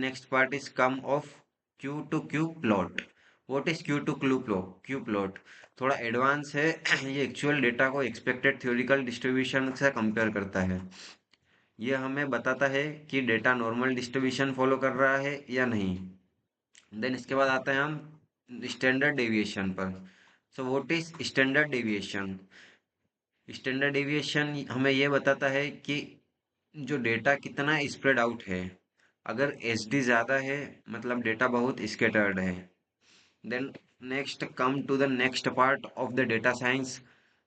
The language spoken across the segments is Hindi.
next part is come of Q to Q plot. What is Q to Q plot? Q plot थोड़ा एडवांस है। ये एक्चुअल डेटा को एक्सपेक्टेड थ्योरिटिकल डिस्ट्रीब्यूशन से कंपेयर करता है। ये हमें बताता है कि डेटा नॉर्मल डिस्ट्रीब्यूशन फॉलो कर रहा है या नहीं। देन इसके बाद आते हैं हम स्टैंडर्ड डेविएशन पर। सो what is standard deviation? Standard deviation हमें यह बताता है कि जो डेटा कितना स्प्रेड आउट है। अगर एच डी ज़्यादा है मतलब डेटा बहुत स्कैटर्ड है। Then next come to the next part of the data science.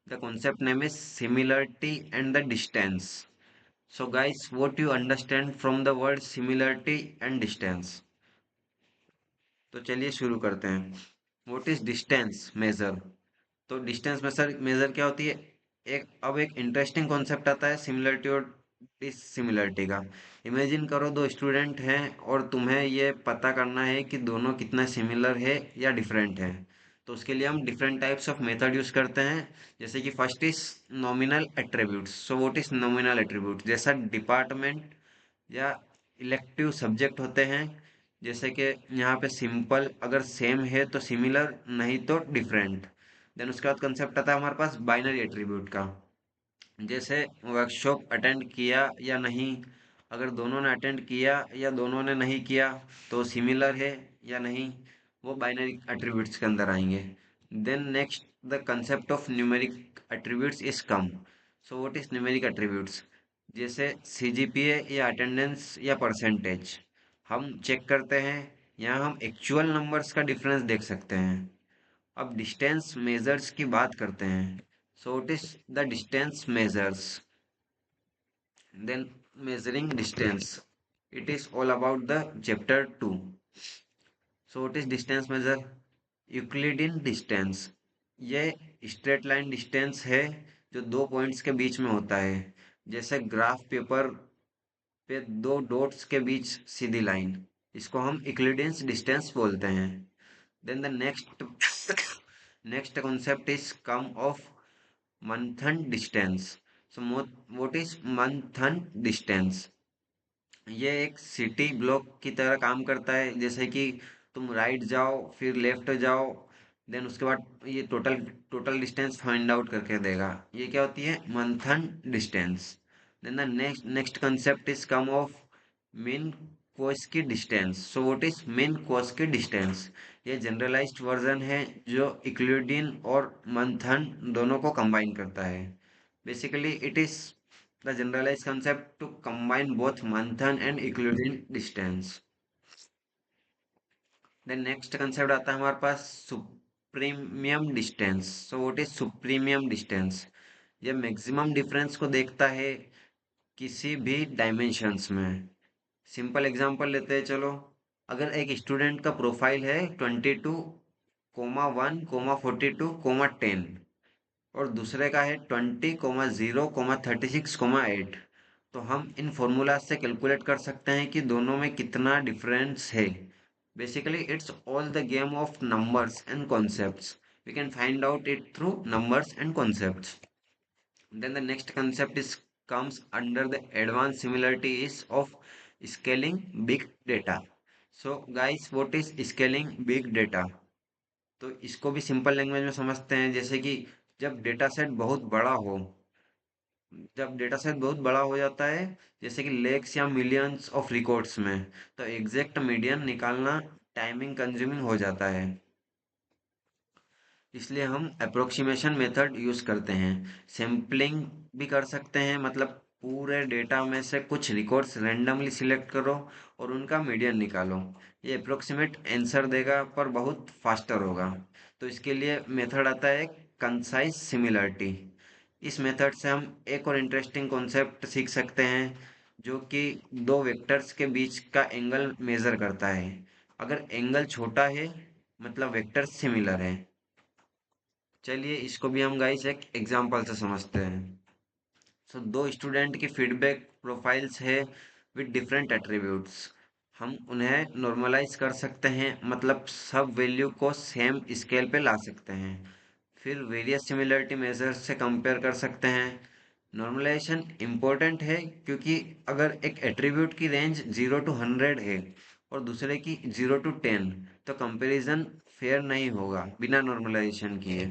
The concept name is similarity and the distance. So guys, what you understand from the word similarity and distance? तो चलिए शुरू करते हैं। What is distance measure? तो डिस्टेंस मेजर मेजर क्या होती है? एक इंटरेस्टिंग कॉन्सेप्ट आता है सिमिलरिटी और डिसिमिलरिटी का। इमेजिन करो दो स्टूडेंट हैं और तुम्हें ये पता करना है कि दोनों कितना सिमिलर है या डिफरेंट है। तो उसके लिए हम different types of method use करते हैं। जैसे कि first is nominal attributes. So what is nominal attribute? जैसा डिपार्टमेंट या इलेक्टिव सब्जेक्ट होते हैं। जैसे कि यहाँ पे सिंपल अगर सेम है तो सिमिलर, नहीं तो डिफरेंट। देन उसके बाद कंसेप्ट आता है हमारे पास बाइनरी एट्रीब्यूट का। जैसे वर्कशॉप अटेंड किया या नहीं। अगर दोनों ने अटेंड किया या दोनों ने नहीं किया तो सिमिलर है या नहीं, वो बाइनरी एट्रीब्यूट्स के अंदर आएंगे। Then next the concept of numeric attributes is come. So what is numeric attributes? जैसे सीजीपीए या अटेंडेंस या परसेंटेज हम चेक करते हैं। यहाँ हम एक्चुअल नंबर्स का डिफरेंस देख सकते हैं। अब डिस्टेंस मेजर्स की बात करते हैं। So it is the distance measures. Then measuring distance, it is all about the chapter 2। So it is distance measure Euclidean distance. ये स्ट्रेट लाइन डिस्टेंस है जो दो पॉइंट्स के बीच में होता है। जैसे ग्राफ पेपर पे दो डॉट्स के बीच सीधी लाइन, इसको हम यूक्लिडियन डिस्टेंस बोलते हैं। Then the next next concept is come of Manhattan distance. So what is Manhattan distance? ये एक सिटी ब्लॉक की तरह काम करता है। जैसे कि तुम राइट जाओ फिर लेफ्ट जाओ, देन उसके बाद ये total total distance find out करके देगा। ये क्या होती है? Manhattan distance. Then the next concept is come of Minkowski distance. So what is Minkowski distance? ये जनरलाइज्ड वर्जन है जो इक्लूडियन और मंथन दोनों को कंबाइन करता है। Basically, it is the generalized concept to combine both Manthan and Euclidean distance. Then next concept आता है हमारे पास supremum distance. So what is supremum distance? ये मैक्सिमम डिफरेंस को देखता है किसी भी डायमेंशंस में। सिंपल एग्जांपल लेते हैं चलो। अगर एक स्टूडेंट का प्रोफाइल है 22,1,42,10 और दूसरे का है 20,0,36,8, तो हम इन फॉर्मूला से कैलकुलेट कर सकते हैं कि दोनों में कितना डिफरेंस है। Basically it's all the game of numbers and concepts. We can find out it through numbers and concepts. Then the next concept is comes under the advanced similarity is of scaling big data. So guys, what is scaling big data? तो इसको भी सिंपल लैंग्वेज में समझते हैं। जैसे कि जब डेटा सेट बहुत बड़ा हो, जब डेटा सेट बहुत बड़ा हो जाता है, जैसे कि लेक्स या मिलियंस ऑफ रिकॉर्ड्स में, तो एग्जैक्ट मीडियन निकालना टाइमिंग कंज्यूमिंग हो जाता है। इसलिए हम अप्रोक्सीमेशन मेथड यूज करते हैं। सैम्पलिंग भी कर सकते हैं, मतलब पूरे डेटा में से कुछ रिकॉर्ड्स रैंडमली सिलेक्ट करो और उनका मीडियन निकालो। ये अप्रोक्सीमेट आंसर देगा पर बहुत फास्टर होगा। तो इसके लिए मेथड आता है कंसाइज सिमिलरिटी। इस मेथड से हम एक और इंटरेस्टिंग कॉन्सेप्ट सीख सकते हैं जो कि दो वेक्टर्स के बीच का एंगल मेजर करता है। अगर एंगल छोटा है मतलब वेक्टर्स सिमिलर है। चलिए इसको भी हम गाइस एक एग्जांपल से समझते हैं। सो दो स्टूडेंट की फीडबैक प्रोफाइल्स है विद डिफरेंट एट्रीब्यूट्स। हम उन्हें नॉर्मलाइज कर सकते हैं, मतलब सब वैल्यू को सेम स्केल पे ला सकते हैं। फिर वेरियस सिमिलरिटी मेजर्स से कंपेयर कर सकते हैं। नॉर्मलाइजेशन इम्पोर्टेंट है क्योंकि अगर एक एट्रीब्यूट की रेंज 0 to 100 है और दूसरे की 0 to 10, तो कंपैरिजन फेयर नहीं होगा बिना नॉर्मलाइजेशन किए।